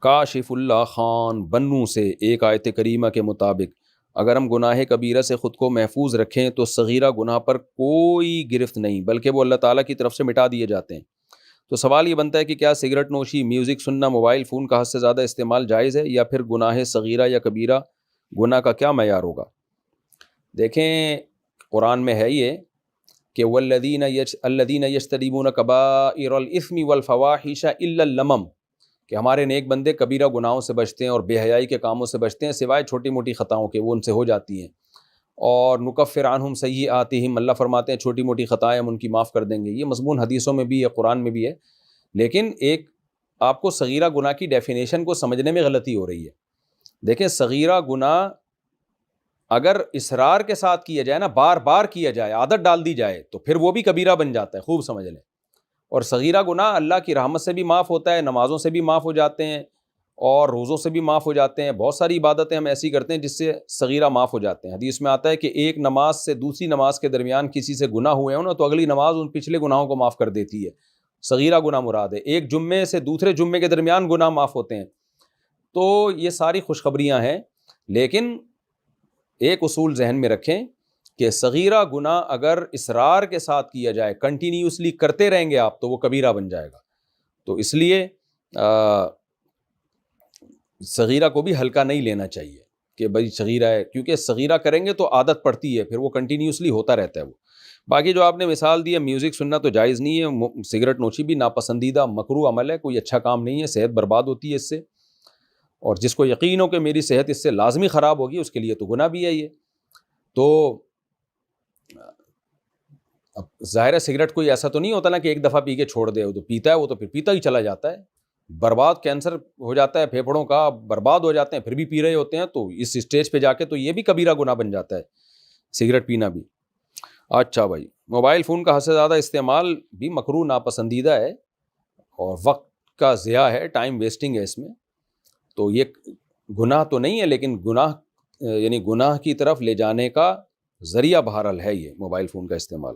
کاشف اللہ خان بنو سے ایک آیت کریمہ کے مطابق اگر ہم گناہ کبیرہ سے خود کو محفوظ رکھیں تو صغیرہ گناہ پر کوئی گرفت نہیں، بلکہ وہ اللہ تعالیٰ کی طرف سے مٹا دیے جاتے ہیں۔ تو سوال یہ بنتا ہے کہ کیا سگریٹ نوشی، میوزک سننا، موبائل فون کا حد سے زیادہ استعمال جائز ہے، یا پھر گناہ صغیرہ یا کبیرہ گناہ کا کیا معیار ہوگا؟ دیکھیں قرآن میں ہے یہ کہ الذین یجتنبون کبائر الاثم والفواحش الا اللمم، کہ ہمارے نیک بندے کبیرہ گناہوں سے بچتے ہیں اور بے حیائی کے کاموں سے بچتے ہیں سوائے چھوٹی موٹی خطاؤں کے، وہ ان سے ہو جاتی ہیں۔ اور نکفر عنہم سیئاتہم، اللہ فرماتے ہیں چھوٹی موٹی خطائیں ہم ان کی معاف کر دیں گے۔ یہ مضمون حدیثوں میں بھی ہے، قرآن میں بھی ہے، لیکن ایک آپ کو صغیرہ گناہ کی ڈیفینیشن کو سمجھنے میں غلطی ہو رہی ہے۔ دیکھیں صغیرہ گناہ اگر اصرار کے ساتھ کیا جائے نا، بار بار کیا جائے، عادت ڈال دی جائے، تو پھر وہ بھی کبیرہ بن جاتا ہے، خوب سمجھ لیں۔ اور صغیرہ گناہ اللہ کی رحمت سے بھی معاف ہوتا ہے، نمازوں سے بھی معاف ہو جاتے ہیں اور روزوں سے بھی معاف ہو جاتے ہیں، بہت ساری عبادتیں ہم ایسی کرتے ہیں جس سے صغیرہ معاف ہو جاتے ہیں۔ حدیث میں آتا ہے کہ ایک نماز سے دوسری نماز کے درمیان کسی سے گناہ ہوئے ہوں نا، تو اگلی نماز ان پچھلے گناہوں کو معاف کر دیتی ہے۔ صغیرہ گناہ مراد ہے، ایک جمعے سے دوسرے جمعے کے درمیان گناہ معاف ہوتے ہیں۔ تو یہ ساری خوشخبریاں ہیں، لیکن ایک اصول ذہن میں رکھیں کہ صغیرہ گناہ اگر اصرار کے ساتھ کیا جائے، کنٹینیوسلی کرتے رہیں گے آپ، تو وہ کبیرہ بن جائے گا۔ تو اس لیے صغیرہ کو بھی ہلکا نہیں لینا چاہیے کہ بھائی صغیرہ ہے، کیونکہ صغیرہ کریں گے تو عادت پڑتی ہے، پھر وہ کنٹینیوسلی ہوتا رہتا ہے وہ۔ باقی جو آپ نے مثال دی ہے، میوزک سننا تو جائز نہیں ہے، سگریٹ نوشی بھی ناپسندیدہ مکروہ عمل ہے، کوئی اچھا کام نہیں ہے، صحت برباد ہوتی ہے اس سے، اور جس کو یقین ہو کہ میری صحت اس سے لازمی خراب ہوگی، اس کے لیے تو گناہ بھی ہے یہ۔ تو اب ظاہر ہے سگریٹ کوئی ایسا تو نہیں ہوتا نا کہ ایک دفعہ پی کے چھوڑ دے، وہ تو پیتا ہے، وہ تو پھر پیتا ہی چلا جاتا ہے، برباد، کینسر ہو جاتا ہے پھیپھڑوں کا، برباد ہو جاتے ہیں، پھر بھی پی رہے ہوتے ہیں، تو اس اسٹیج پہ جا کے تو یہ بھی کبیرہ گناہ بن جاتا ہے، سگریٹ پینا بھی۔ اچھا بھائی، موبائل فون کا حد سے زیادہ استعمال بھی مکروہ ناپسندیدہ ہے اور وقت کا ضیاع ہے، ٹائم ویسٹنگ ہے اس میں، تو یہ گناہ تو نہیں ہے، لیکن گناہ یعنی گناہ کی طرف لے جانے کا ذریعہ بہرحال ہے یہ موبائل فون کا استعمال۔